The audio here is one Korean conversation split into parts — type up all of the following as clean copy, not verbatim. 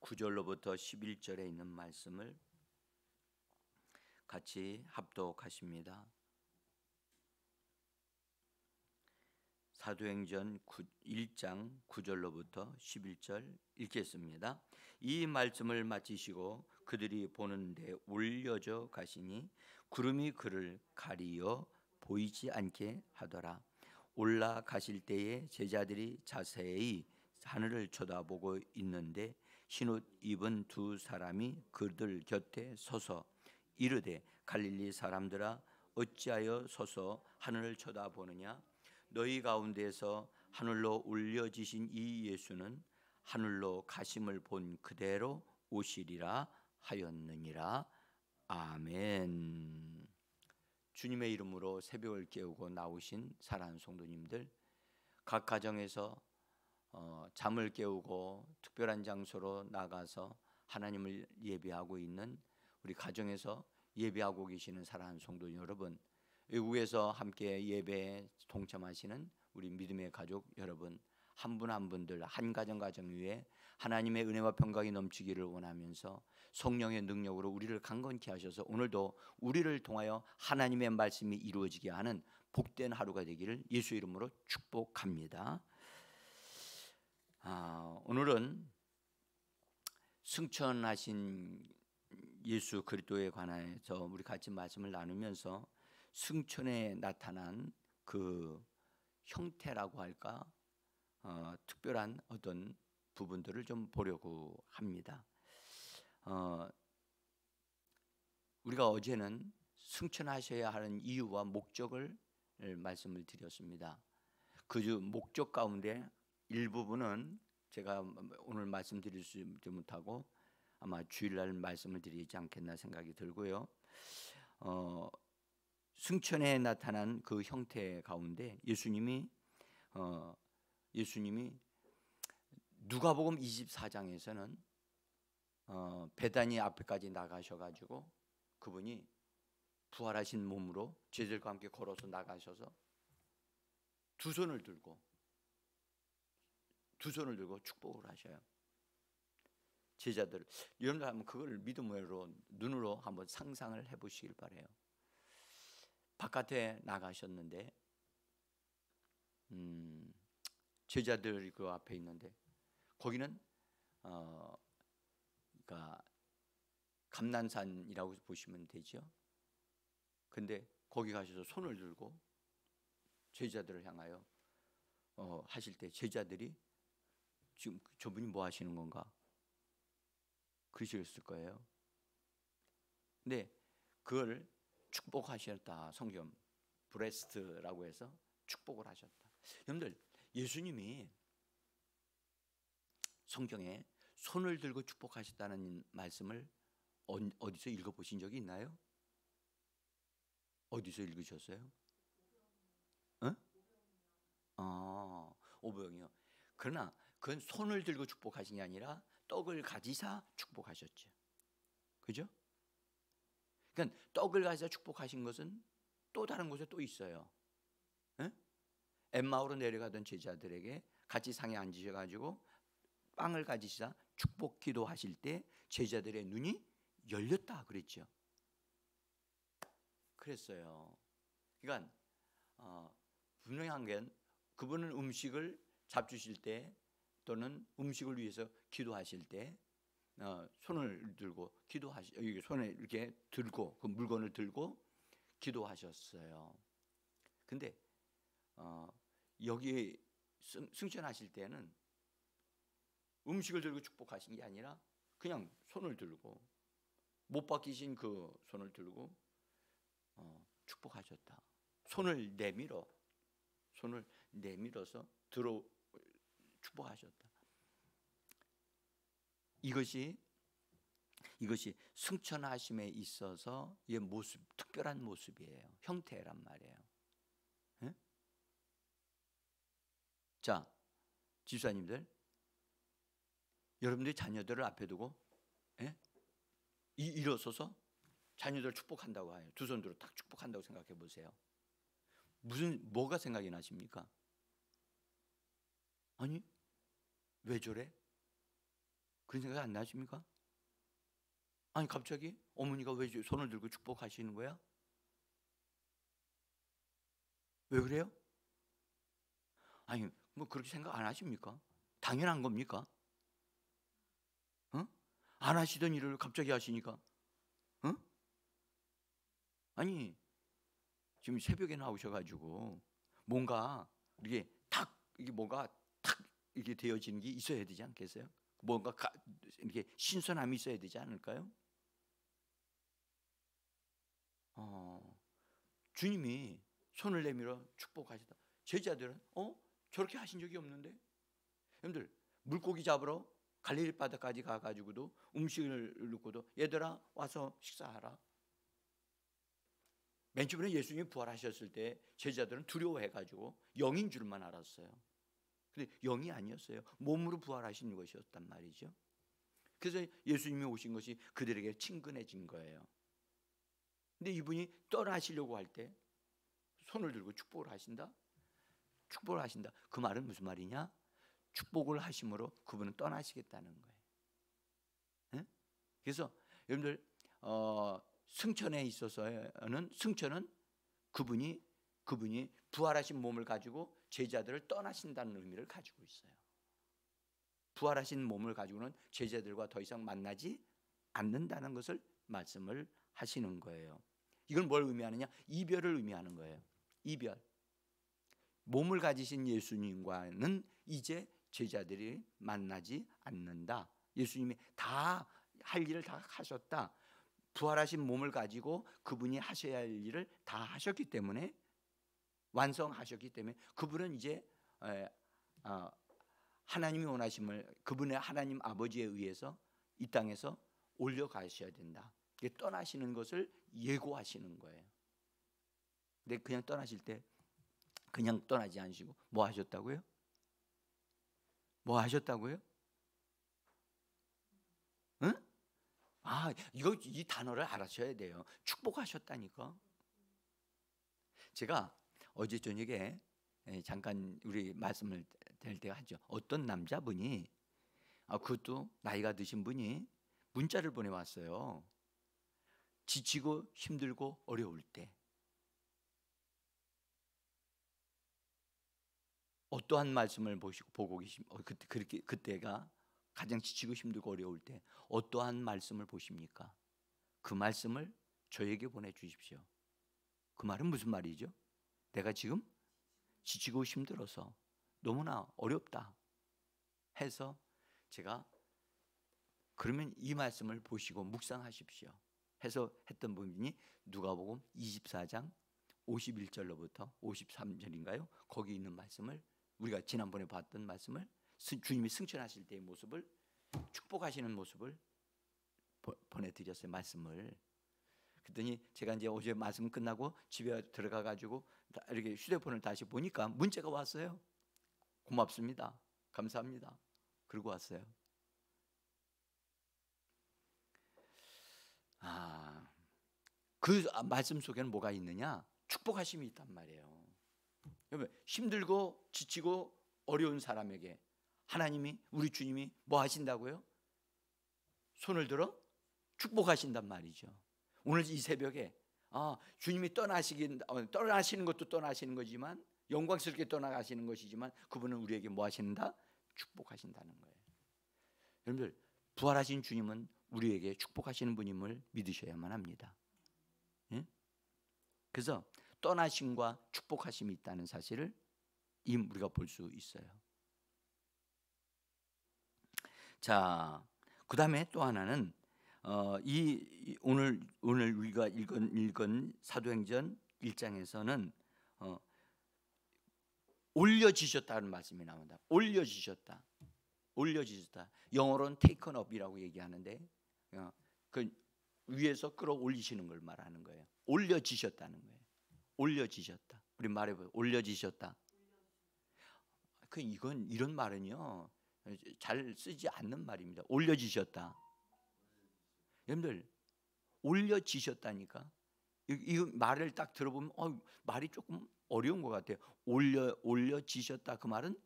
9절로부터 11절에 있는 말씀을 같이 합독하십니다. 사도행전 1장 9절로부터 11절 읽겠습니다. 이 말씀을 마치시고 그들이 보는 데 올려져 가시니 구름이 그를 가리어 보이지 않게 하더라. 올라가실 때에 제자들이 자세히 하늘을 쳐다보고 있는데 흰옷 입은 두 사람이 그들 곁에 서서 이르되 갈릴리 사람들아 어찌하여 서서 하늘을 쳐다보느냐? 너희 가운데서 하늘로 올려지신 이 예수는 하늘로 가심을 본 그대로 오시리라 하였느니라. 아멘. 주님의 이름으로 새벽을 깨우고 나오신 사랑하는 성도님들, 각 가정에서 잠을 깨우고 특별한 장소로 나가서 하나님을 예배하고 있는 우리 가정에서 예배하고 계시는 사랑하는 성도 여러분, 외국에서 함께 예배에 동참하시는 우리 믿음의 가족 여러분, 한 분 한 분들 한 가정 위에 하나님의 은혜와 평강이 넘치기를 원하면서 성령의 능력으로 우리를 강건케 하셔서 오늘도 우리를 통하여 하나님의 말씀이 이루어지게 하는 복된 하루가 되기를 예수 이름으로 축복합니다. 오늘은 승천하신 예수 그리스도에 관해서 우리 같이 말씀을 나누면서 승천에 나타난 그 형태라고 할까, 특별한 어떤 부분들을 좀 보려고 합니다. 우리가 어제는 승천하셔야 하는 이유와 목적을 말씀을 드렸습니다. 그 목적 가운데 일부분은 제가 오늘 말씀드릴 수 있지 못하고 아마 주일날 말씀을 드리지 않겠나 생각이 들고요. 승천에 나타난 그 형태 가운데 예수님이 누가복음 24장에서는 베다니 앞에까지 나가셔가지고 그분이 부활하신 몸으로 제자들과 함께 걸어서 나가셔서 두 손을 들고 축복을 하셔요. 제자들, 여러분들 한번 그걸 믿음으로 눈으로 한번 상상을 해보시길 바래요. 바깥에 나가셨는데 제자들이 그 앞에 있는데 거기는 그러니까 감난산이라고 보시면 되죠. 근데 거기 가셔서 손을 들고 제자들을 향하여 하실 때 제자들이 지금 저분이 뭐 하시는 건가 그러셨을 거예요. 근데 그걸 축복하셨다. 성경 브레스트라고 해서 축복을 하셨다. 여러분들, 예수님이 성경에 손을 들고 축복하셨다는 말씀을 어디서 읽어보신 적이 있나요? 어디서 읽으셨어요? 오병이요. 그러나 그건 손을 들고 축복하신 게 아니라 떡을 가지사 축복하셨죠. 그죠? 그러니까 떡을 가지사 축복하신 것은 또 다른 곳에 또 있어요. 엠마오로 내려가던 제자들에게 같이 상에 앉으셔가지고 빵을 가지시다 축복 기도하실 때 제자들의 눈이 열렸다 그랬죠. 그랬어요. 그러니까 분명한 게 그분은 음식을 잡수실 때 또는 음식을 위해서 기도하실 때 손을 들고 손에 이렇게 들고 그 물건을 들고 기도하셨어요. 근데 여기 승천하실 때는 음식을 들고 축복하신 게 아니라 그냥 손을 들고 못 바뀌신 그 손을 들고 축복하셨다. 손을 내밀어서 들어 축복하셨다. 이것이 승천하심에 있어서의 모습, 특별한 모습이에요. 형태란 말이에요. 네? 자, 집사님들, 여러분들이 자녀들을 앞에 두고 일어서서 자녀들 축복한다고 해요. 두 손 들어 딱 축복한다고 생각해 보세요. 뭐가 생각이 나십니까? 아니, 왜 저래? 그런 생각 안 나십니까? 아니 갑자기 어머니가 왜 손을 들고 축복하시는 거야? 왜 그래요? 아니 뭐 그렇게 생각 안 하십니까? 당연한 겁니까? 어? 안 하시던 일을 갑자기 하시니까, 어? 아니 지금 새벽에 나오셔가지고 뭔가 이게 탁 이게 뭐가 탁 이게 되어지는 게 있어야 되지 않겠어요? 뭔가 이렇게 신선함이 있어야 되지 않을까요? 주님이 손을 내밀어 축복하시다. 제자들은 저렇게 하신 적이 없는데, 여러분들 물고기 잡으러 갈릴리 바다까지 가가지고도 음식을 넣고도 얘들아 와서 식사하라. 맨 처음에 예수님이 부활하셨을 때 제자들은 두려워해가지고 영인 줄만 알았어요. 근데 영이 아니었어요. 몸으로 부활하신 것이었단 말이죠. 그래서 예수님이 오신 것이 그들에게 친근해진 거예요. 근데 이분이 떠나시려고 할 때 손을 들고 축복을 하신다? 축복을 하신다. 그 말은 무슨 말이냐? 축복을 하심으로 그분은 떠나시겠다는 거예요. 네? 그래서 여러분들 승천에 있어서는 승천은 그분이 부활하신 몸을 가지고 제자들을 떠나신다는 의미를 가지고 있어요. 부활하신 몸을 가지고는 제자들과 더 이상 만나지 않는다는 것을 말씀을 하시는 거예요. 이건 뭘 의미하느냐? 이별을 의미하는 거예요. 이별. 몸을 가지신 예수님과는 이제 제자들이 만나지 않는다. 예수님이 다 할 일을 다 하셨다. 부활하신 몸을 가지고 그분이 하셔야 할 일을 다 하셨기 때문에, 완성하셨기 때문에 그분은 이제 하나님이 원하심을, 그분의 하나님 아버지에 의해서 이 땅에서 올려가셔야 된다. 떠나시는 것을 예고하시는 거예요. 근데 그냥 떠나실 때 그냥 떠나지 않으시고 뭐 하셨다고요? 뭐 하셨다고요? 응? 이 단어를 알아셔야 돼요. 축복하셨다니까. 제가 어제 저녁에 잠깐 우리 말씀을 드릴 때 하죠. 어떤 남자분이, 그것도 나이가 드신 분이 문자를 보내왔어요. 지치고 힘들고 어려울 때 어떠한 말씀을 보고 계십니까? 그때가 가장 지치고 힘들고 어려울 때 어떠한 말씀을 보십니까? 그 말씀을 저에게 보내주십시오. 그 말은 무슨 말이죠? 내가 지금 지치고 힘들어서 너무나 어렵다 해서 제가 그러면 이 말씀을 보시고 묵상하십시오 해서 했던 부분이 누가복음 24장 51절로부터 53절인가요? 거기 있는 말씀을, 우리가 지난번에 봤던 말씀을, 주님이 승천하실 때의 모습을, 축복하시는 모습을 보내드렸어요. 말씀을. 그랬더니 제가 이제 어제 말씀 끝나고 집에 들어가 가지고 이렇게 휴대폰을 다시 보니까 문자가 왔어요. 고맙습니다. 감사합니다. 그러고 왔어요. 그 말씀 속에는 뭐가 있느냐? 축복하심이 있단 말이에요. 여러분, 힘들고 지치고 어려운 사람에게 하나님이, 우리 주님이 뭐 하신다고요? 손을 들어 축복하신단 말이죠. 오늘 이 새벽에 주님이 떠나시는 것도 떠나시는 거지만, 영광스럽게 떠나가시는 것이지만, 그분은 우리에게 뭐 하신다? 축복하신다는 거예요. 여러분들, 부활하신 주님은 우리에게 축복하시는 분임을 믿으셔야만 합니다. 예? 그래서 떠나심과 축복하심이 있다는 사실을 우리가 볼 수 있어요. 자, 그 다음에 또 하나는 오늘 우리가 읽은 사도행전 1장에서는 올려지셨다는 말씀이 나온다. 올려지셨다. 영어로는 taken up이라고 얘기하는데 그 위에서 끌어올리시는 걸 말하는 거예요. 올려지셨다는 거예요. 올려지셨다. 우리 말해봐요. 올려지셨다. 이건 이런 말은요 잘 쓰지 않는 말입니다. 올려지셨다. 여러분들 올려지셨다니까. 이 말을 딱 들어보면 말이 조금 어려운 것 같아요. 올려지셨다. 그 말은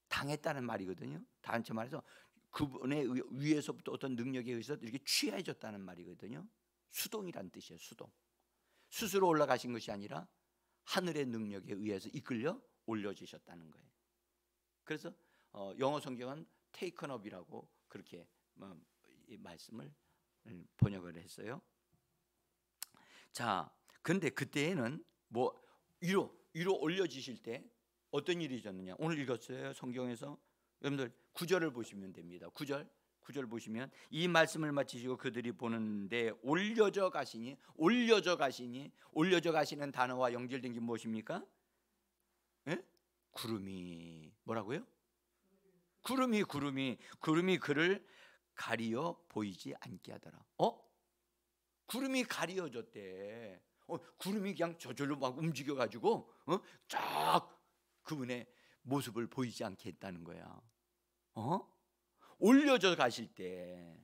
당했다는 말이거든요. 다른 말해서 그분의 위에서부터 어떤 능력에 의해서 이렇게 취해졌다는 말이거든요. 수동이란 뜻이에요. 수동. 스스로 올라가신 것이 아니라 하늘의 능력에 의해서 이끌려 올려지셨다는 거예요. 그래서 영어 성경은 taken up이라고 그렇게 이 말씀을 번역을 했어요. 자, 근데 그때에는 뭐 위로 올려지실 때 어떤 일이 있었느냐? 오늘 읽었어요. 성경에서 여러분들 9절을 보시면 됩니다. 9절 보시면 이 말씀을 마치시고 그들이 보는데 올려져 가시니 올려져 가시는 단어와 연결된 게 무엇입니까? 예? 구름이 뭐라고요? 구름이 그를 가리어 보이지 않게 하더라. 구름이 가리어졌대. 구름이 그냥 저절로 막 움직여 가지고 쫙 그분의 모습을 보이지 않게 했다는 거야. 올려져 가실 때,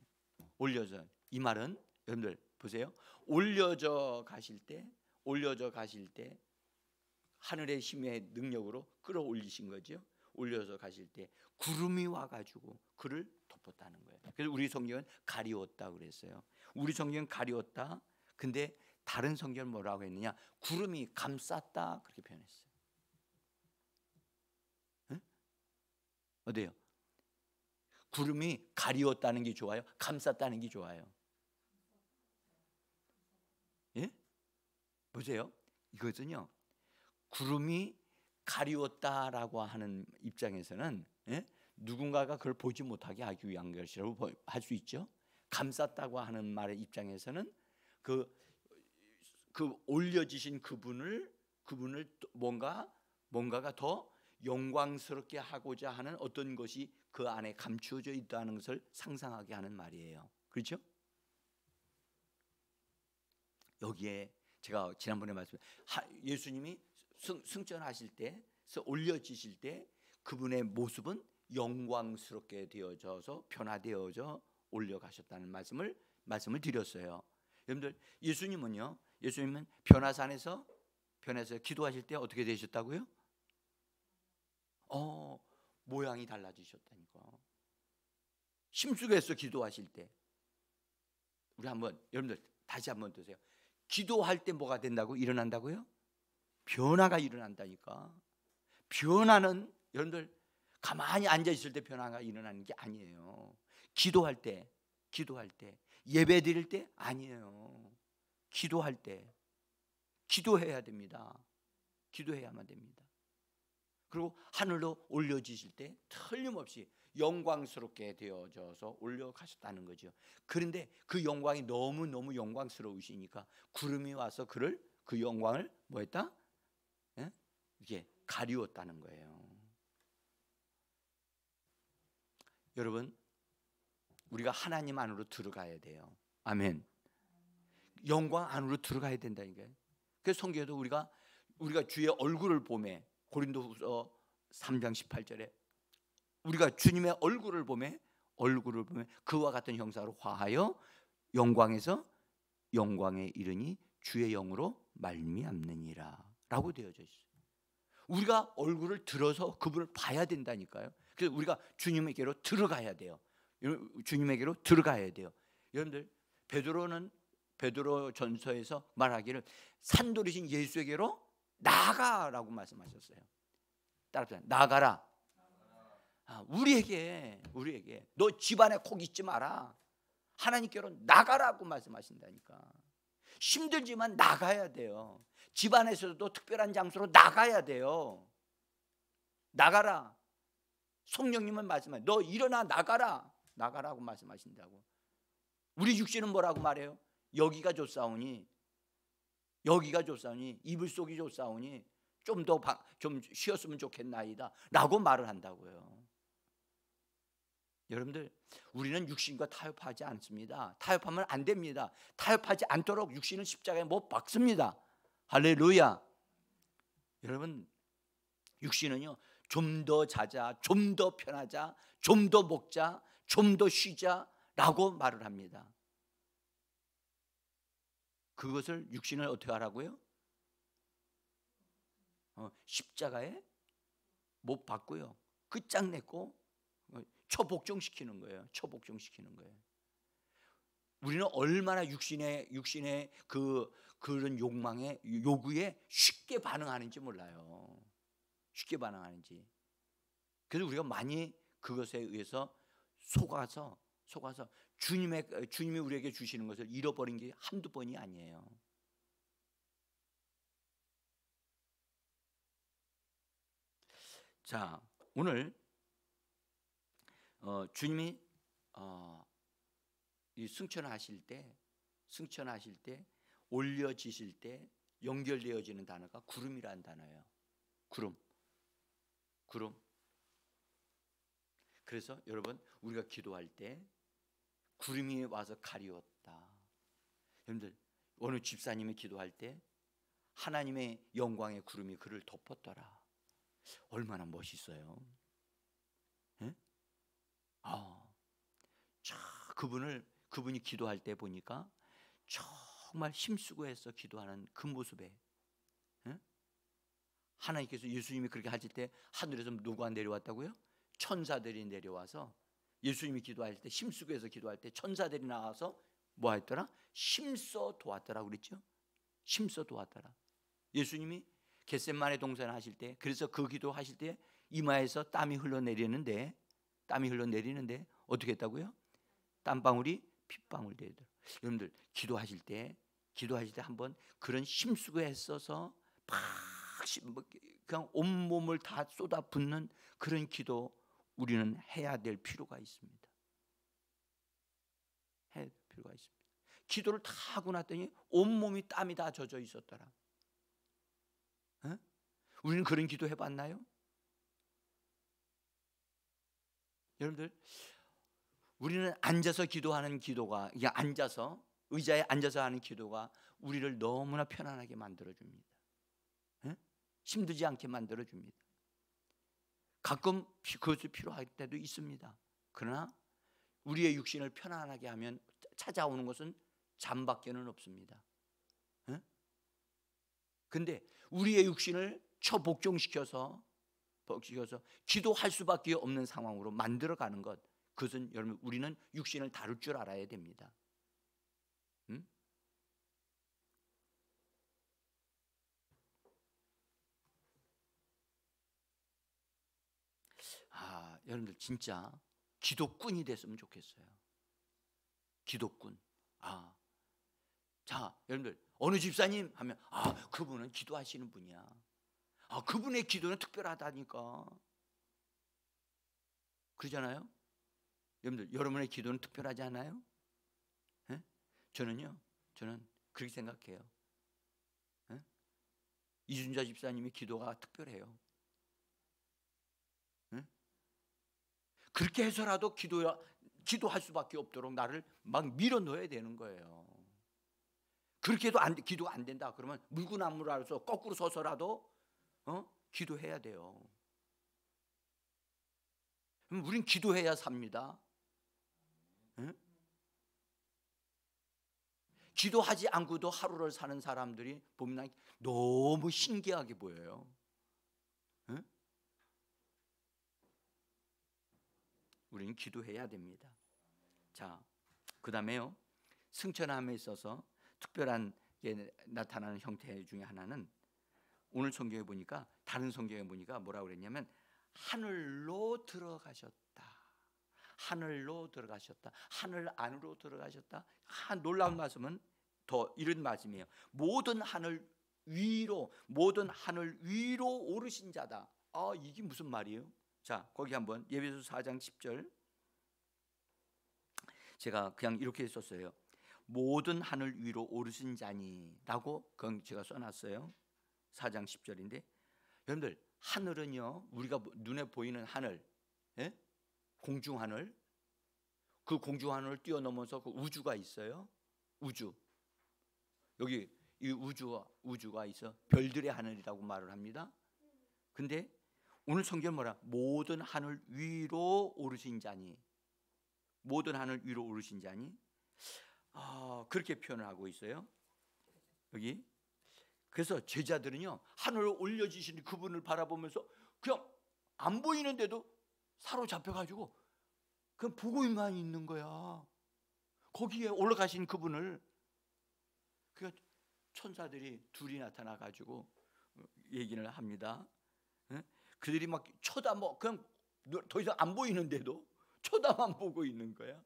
이 말은 여러분들 보세요. 올려져 가실 때 하늘의 힘의 능력으로 끌어올리신 거죠. 올려져 가실 때 구름이 와가지고 그를 덮었다는 거예요. 그래서 우리 성경은 가리웠다 그랬어요. 우리 성경은 가리웠다. 근데 다른 성경은 뭐라고 했느냐? 구름이 감쌌다 그렇게 표현했어요. 응? 어때요? 구름이 가리웠다는 게 좋아요? 감쌌다는 게 좋아요? 예? 보세요. 이것은요. 구름이 가리웠다라고 하는 입장에서는 누군가가 그걸 보지 못하게 하기 위한 것이라고 할 수 있죠. 감쌌다고 하는 말의 입장에서는 그 올려지신 그분을 뭔가가 더 영광스럽게 하고자 하는 어떤 것이 그 안에 감추어져 있다는 것을 상상하게 하는 말이에요. 그렇죠? 여기에 제가 지난번에 예수님이 승천하실 때, 올려지실 때 그분의 모습은 영광스럽게 되어져서 변화되어져 올려가셨다는 말씀을 드렸어요. 여러분들 예수님은 변화산에서 기도하실 때 어떻게 되셨다고요? 모양이 달라지셨다니까. 심수에서 기도하실 때 우리 여러분들 다시 한번 드세요. 기도할 때 뭐가 된다고? 일어난다고요? 변화가 일어난다니까. 변화는 여러분들 가만히 앉아 있을 때 변화가 일어나는 게 아니에요. 기도할 때 예배 드릴 때 아니에요. 기도할 때 기도해야 됩니다. 기도해야만 됩니다. 그리고 하늘로 올려지실 때 틀림없이 영광스럽게 되어져서 올려가셨다는 거죠. 그런데 그 영광이 너무너무 영광스러우시니까 구름이 와서 그 영광을 뭐했다? 이게 가리웠다는 거예요. 여러분, 우리가 하나님 안으로 들어가야 돼요. 아멘. 영광 안으로 들어가야 된다니까요. 그래서 성경에도 우리가 주의 얼굴을 보매, 고린도후서 3장 18절에 우리가 주님의 얼굴을 보매 그와 같은 형상으로 화하여 영광에서 영광에 이르니 주의 영으로 말미암느니라 라고 되어져 있어요. 우리가 얼굴을 들어서 그분을 봐야 된다니까요. 그래서 우리가 주님에게로 들어가야 돼요. 주님에게로 들어가야 돼요. 여러분들 베드로 전서에서 말하기를 산돌이신 예수에게로 나가라고 말씀하셨어요. 따라합시다. 나가라. 우리에게 너 집안에 콕 있지 마라. 하나님께로 나가라고 말씀하신다니까. 힘들지만 나가야 돼요. 집안에서도 특별한 장소로 나가야 돼요. 나가라. 성령님은 말씀하세요. 너 일어나 나가라고 말씀하신다고. 우리 육신은 뭐라고 말해요? 여기가 좋사오니 이불 속이 좋사오니 좀 쉬었으면 좋겠나이다 라고 말을 한다고요. 여러분들 우리는 육신과 타협하지 않습니다. 타협하면 안 됩니다. 타협하지 않도록 육신은 십자가에 못 박습니다. 할렐루야. 여러분 육신은요 좀 더 자자, 좀 더 편하자, 좀 더 먹자, 좀 더 쉬자 라고 말을 합니다. 그것을 육신을 어떻게 하라고요? 십자가에 못 박고요. 끝장냈고 초복종시키는 거예요. 초복종시키는 거예요. 우리는 얼마나 육신의 그런 욕망에, 요구에 쉽게 반응하는지 몰라요. 쉽게 반응하는지. 그래서 우리가 많이 그것에 의해서 속아서 주님이 우리에게 주시는 것을 잃어버린 게 한두 번이 아니에요. 자, 오늘 주님이 이 승천하실 때 올려지실 때 연결되어지는 단어가 구름이라는 단어예요. 구름. 그래서 여러분, 우리가 기도할 때 구름이 와서 가리웠다. 여러분들, 어느 집사님이 기도할 때 하나님의 영광의 구름이 그를 덮었더라. 얼마나 멋있어요. 예? 그분이 기도할 때 보니까 정말 힘쓰고 해서 기도하는 그 모습에, 예? 하나님께서, 예수님이 그렇게 하실 때 하늘에서 누가 내려왔다고요? 천사들이 내려와서, 예수님이 기도할 때, 힘쓰고 해서 기도할 때 천사들이 나와서 뭐 했더라? 힘써 도왔더라 그랬죠? 힘써 도왔더라. 예수님이 겟세마네 동산 하실 때, 그래서 그 기도 하실 때 이마에서 땀이 흘러내리는데 어떻게 했다고요? 땀방울이 핏방울 되더라. 여러분들, 기도하실 때 한번 그런 힘쓰고 애써서 막 그냥 온몸을 다 쏟아붓는 그런 기도 우리는 해야 될 필요가 있습니다. 해야 될 필요가 있습니다. 기도를 다 하고 났더니 온몸이 땀이 다 젖어 있었더라. 어? 우리는 그런 기도 해봤나요? 여러분들, 우리는 앉아서 기도하는 기도가, 그냥 의자에 앉아서 하는 기도가 우리를 너무나 편안하게 만들어줍니다. 힘들지 않게 만들어줍니다. 가끔 그것이 필요할 때도 있습니다. 그러나 우리의 육신을 편안하게 하면 찾아오는 것은 잠밖에는 없습니다. 근데 우리의 육신을 초복종시켜서 기도할 수밖에 없는 상황으로 만들어가는 것, 그것은 여러분, 우리는 육신을 다룰 줄 알아야 됩니다. 여러분들 진짜 기도꾼이 됐으면 좋겠어요. 기도꾼. 자, 여러분들, 어느 집사님 하면 그분은 기도하시는 분이야. 그분의 기도는 특별하다니까. 그러잖아요. 여러분들, 여러분의 기도는 특별하지 않아요? 저는 그렇게 생각해요. 이준자 집사님의 기도가 특별해요. 그렇게 해서라도 기도할 수밖에 없도록 나를 막 밀어넣어야 되는 거예요. 그렇게 해도 기도가 안 된다 그러면 물구나무라서 거꾸로 서서라도 기도해야 돼요. 우린 기도해야 삽니다. 기도하지 않고도 하루를 사는 사람들이 보면 너무 신기하게 보여요. 우리는 기도해야 됩니다. 자, 그 다음에요, 승천함에 있어서 특별한 게 나타나는 형태 중에 하나는, 오늘 성경에 보니까, 다른 성경에 보니까 뭐라고 그랬냐면 하늘로 들어가셨다. 하늘로 들어가셨다. 하늘 안으로 들어가셨다. 놀라운 말씀은 더 이런 말씀이에요. 모든 하늘 위로 오르신 자다. 이게 무슨 말이에요? 자, 거기 한번 에베소서 4장 10절, 제가 그냥 이렇게 썼어요. 모든 하늘 위로 오르신 자니 라고 제가 써놨어요. 4장 10절인데, 여러분들, 하늘은요, 우리가 눈에 보이는 하늘, 공중하늘, 그 공중하늘을 뛰어넘어서 그 우주가 있어요. 우주. 여기 이 우주가 있어. 별들의 하늘이라고 말을 합니다. 근데 오늘 성경 뭐라? 모든 하늘 위로 오르신 자니. 모든 하늘 위로 오르신 자니. 그렇게 표현을 하고 있어요. 여기. 그래서 제자들은요, 하늘로 올려지신 그분을 바라보면서 그냥 안 보이는데도 사로잡혀가지고 그럼 보고만 있는 거야. 거기에 올라가신 그분을. 그러니까 천사들이 둘이 나타나 가지고 얘기를 합니다. 그들이 막 그냥 더 이상 안 보이는데도 쳐다만 보고 있는 거야.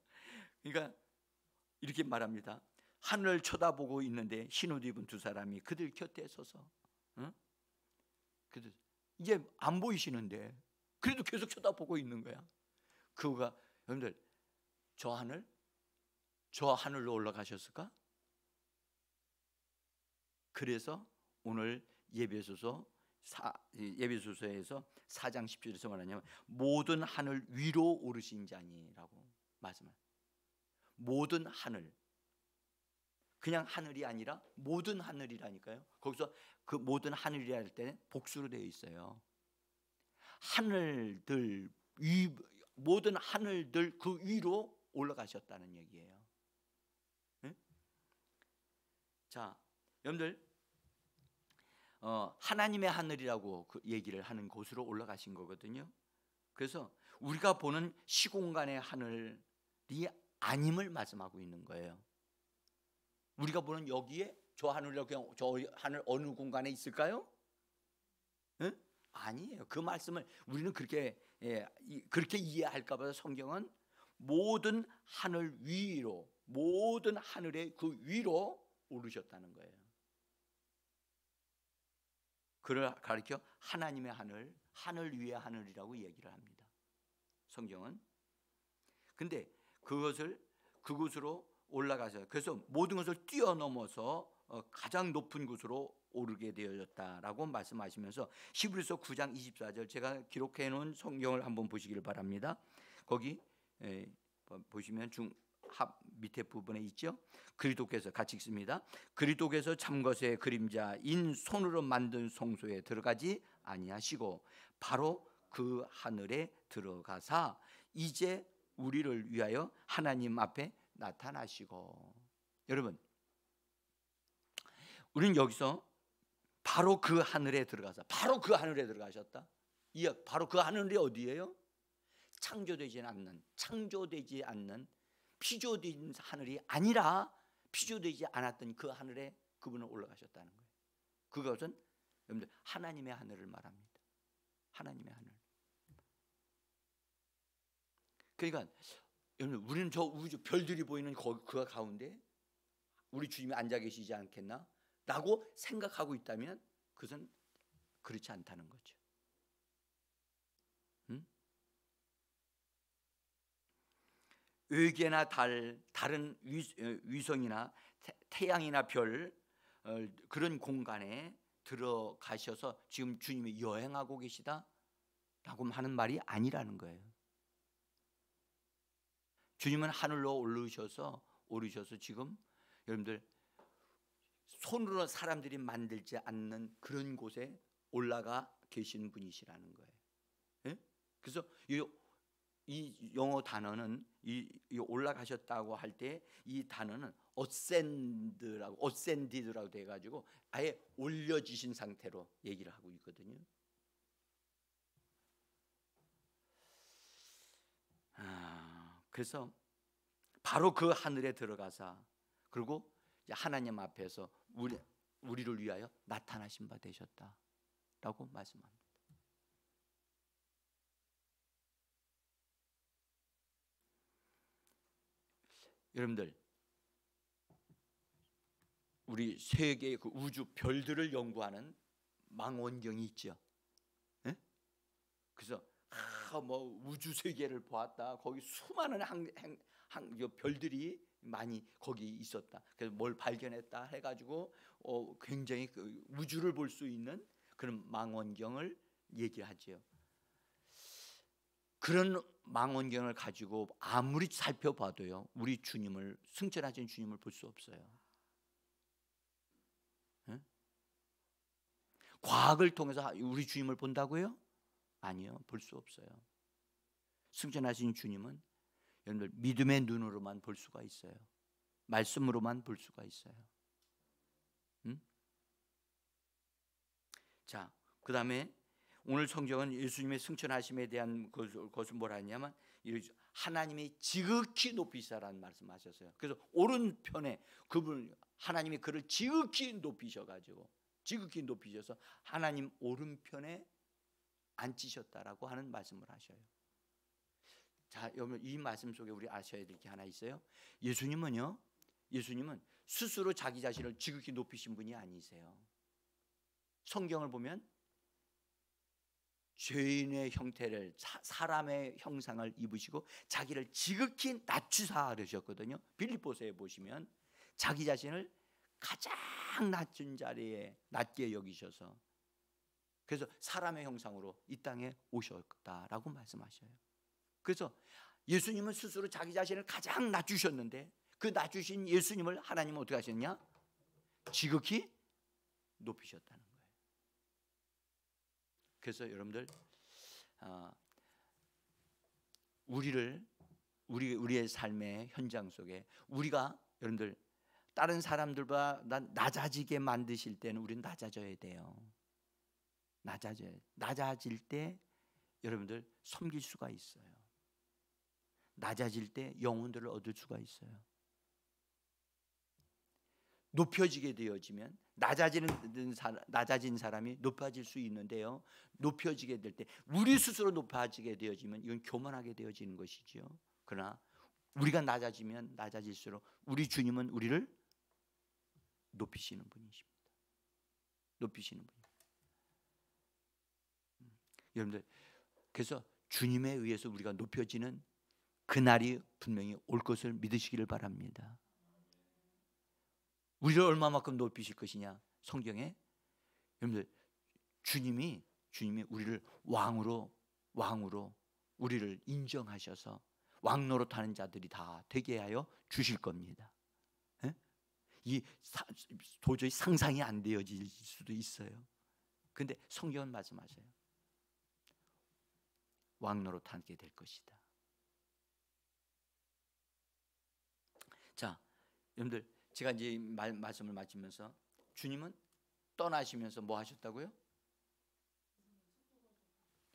그러니까 이렇게 말합니다. 하늘을 쳐다보고 있는데 흰옷 입은 두 사람이 그들 곁에 서서, 그들 이제 안 보이시는데 그래도 계속 쳐다보고 있는 거야. 그가, 여러분들, 저 하늘로 올라가셨을까? 그래서 오늘 예배소서에서 4장 10절에서 말하냐면 모든 하늘 위로 오르신 자니라고 말씀을. 모든 하늘, 그냥 하늘이 아니라 모든 하늘이라니까요. 거기서 그 모든 하늘이라 할 때는 복수로 되어 있어요. 하늘들 모든 하늘들 그 위로 올라가셨다는 얘기예요. 네? 자, 여러분들, 하나님의 하늘이라고 그 얘기를 하는 곳으로 올라가신 거거든요. 그래서 우리가 보는 시공간의 하늘이 아님을 말씀하고 있는 거예요. 우리가 보는 여기에 저 하늘이라고 그냥 저 하늘 어느 공간에 있을까요? 네? 아니에요. 그 말씀을 우리는 그렇게 이해할까 봐 성경은 모든 하늘 위로, 모든 하늘의 그 위로 오르셨다는 거예요. 그를 가리켜 하나님의 하늘, 하늘 위의 하늘이라고 얘기를 합니다. 성경은. 근데 그곳으로 올라가서, 그래서 모든 것을 뛰어넘어서 가장 높은 곳으로 오르게 되어졌다라고 말씀하시면서 히브리서 9장 24절, 제가 기록해 놓은 성경을 한번 보시기를 바랍니다. 거기 보시면 밑에 부분에 있죠. 그리스도께서, 같이 읽습니다. 그리스도께서 참것의 그림자인 손으로 만든 성소에 들어가지 아니하시고 바로 그 하늘에 들어가사 이제 우리를 위하여 하나님 앞에 나타나시고. 여러분, 우리는 여기서 바로 그 하늘에 들어가서, 바로 그 하늘에 들어가셨다. 바로 그 하늘이 어디예요? 창조되지 않는 피조된 하늘이 아니라 피조되지 않았던 그 하늘에 그분은 올라가셨다는 거예요. 그것은 여러분들 하나님의 하늘을 말합니다. 하나님의 하늘. 그러니까 여러분, 우리는 저 우주 별들이 보이는 그 가운데 우리 주님이 앉아 계시지 않겠나? 라고 생각하고 있다면 그것은 그렇지 않다는 거죠. 외계나 다른 위성이나 태양이나 별, 그런 공간에 들어가셔서 지금 주님이 여행하고 계시다라고 하는 말이 아니라는 거예요. 주님은 하늘로 오르셔서 지금 여러분들 손으로 사람들이 만들지 않는 그런 곳에 올라가 계신 분이시라는 거예요. 예? 그래서 이 영어 단어는 이 올라가셨다고 할 때 이 단어는 어센디드라고 돼 가지고 아예 올려지신 상태로 얘기를 하고 있거든요. 그래서 바로 그 하늘에 들어가사, 그리고 하나님 앞에서 우리를 위하여 나타나신 바 되셨다라고 말씀합니다. 여러분들, 우리 세계의 그 우주 별들을 연구하는 망원경이 있죠. 네? 그래서 우주 세계를 보았다. 거기 수많은 별들이 많이 거기 있었다. 그래서 뭘 발견했다 해가지고 굉장히 그 우주를 볼 수 있는 그런 망원경을 얘기하죠. 그런 망원경을 가지고 아무리 살펴봐도요, 우리 주님을, 승천하신 주님을 볼 수 없어요. 네? 과학을 통해서 우리 주님을 본다고요? 아니요, 볼 수 없어요. 승천하신 주님은 여러분들 믿음의 눈으로만 볼 수가 있어요. 말씀으로만 볼 수가 있어요. 자, 그 다음에 오늘 성경은 예수님의 승천하심에 대한 것을 뭐라 하냐면 하나님이 지극히 높이시라는 말씀하셨어요. 그래서 오른편에 그분 하나님이 그를 지극히 높이셔가지고 지극히 높이셔서 하나님 오른편에 앉히셨다라고 하는 말씀을 하셔요. 자, 여러분 이 말씀 속에 우리 아셔야 될 게 하나 있어요. 예수님은 스스로 자기 자신을 지극히 높이신 분이 아니세요. 성경을 보면 죄인의 형태를 사람의 형상을 입으시고 자기를 지극히 낮추사 그러셨거든요. 빌립보서에 보시면 자기 자신을 가장 낮은 자리에 낮게 여기셔서 그래서 사람의 형상으로 이 땅에 오셨다라고 말씀하셔요. 그래서 예수님은 스스로 자기 자신을 가장 낮추셨는데 그 낮추신 예수님을 하나님은 어떻게 하셨냐? 지극히 높이셨다는 거예요. 그래서 여러분들 우리의 삶의 현장 속에 우리가 여러분들 다른 사람들보다 낮아지게 만드실 때는 우리는 낮아져야 돼요. 낮아질 때 여러분들 섬길 수가 있어요. 낮아질 때 영혼들을 얻을 수가 있어요. 높여지게 되어지면 낮아진 사람이 높아질 수 있는데요. 높여지게 될 때 우리 스스로 높아지게 되어지면 이건 교만하게 되어지는 것이지요. 그러나 우리가 낮아지면 낮아질수록 우리 주님은 우리를 높이시는 분이십니다. 높이시는 분. 여러분들 그래서 주님에 의해서 우리가 높여지는 그날이 분명히 올 것을 믿으시기를 바랍니다. 우리를 얼마만큼 높이실 것이냐? 성경에 여러분들 주님이 우리를 왕으로 우리를 인정하셔서 왕 노릇하는 자들이 다 되게 하여 주실 겁니다. 도저히 상상이 안 되어질 수도 있어요. 그런데 성경은 말씀하세요. 왕 노릇하게 될 것이다. 자, 여러분들 제가 이제 말씀을 마치면서 주님은 떠나시면서 뭐 하셨다고요?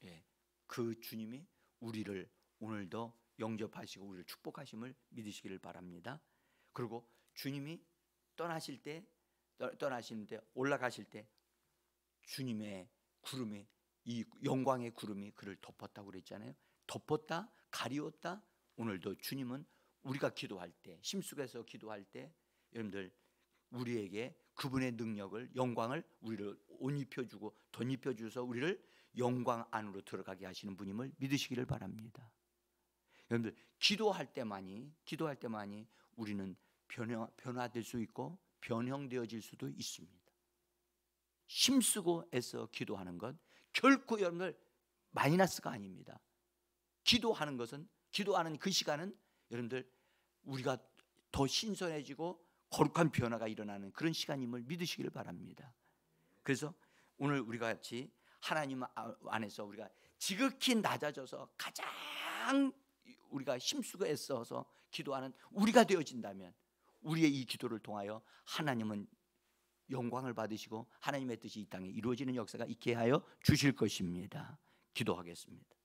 예, 그 주님이 우리를 오늘도 영접하시고 우리를 축복하심을 믿으시기를 바랍니다. 그리고 주님이 떠나시는데 올라가실 때 주님의 구름이 이 영광의 구름이 그를 덮었다고 그랬잖아요. 덮었다, 가리웠다. 오늘도 주님은 우리가 기도할 때, 심숙해서 기도할 때 여러분들 우리에게 그분의 능력을 영광을 우리를 옷 입혀주고 덧입혀 주셔서 우리를 영광 안으로 들어가게 하시는 분임을 믿으시기를 바랍니다. 여러분들 기도할 때만이 우리는 변화될 수 있고 변형되어질 수도 있습니다. 힘쓰고 애써 기도하는 것 결코 여러분들 마이너스가 아닙니다. 기도하는 그 시간은 여러분들 우리가 더 신선해지고 거룩한 변화가 일어나는 그런 시간임을 믿으시기를 바랍니다. 그래서 오늘 우리가 같이 하나님 안에서 우리가 지극히 낮아져서 가장 우리가 힘쓰고 애써서 기도하는 우리가 되어진다면 우리의 이 기도를 통하여 하나님은 영광을 받으시고 하나님의 뜻이 이 땅에 이루어지는 역사가 있게 하여 주실 것입니다. 기도하겠습니다.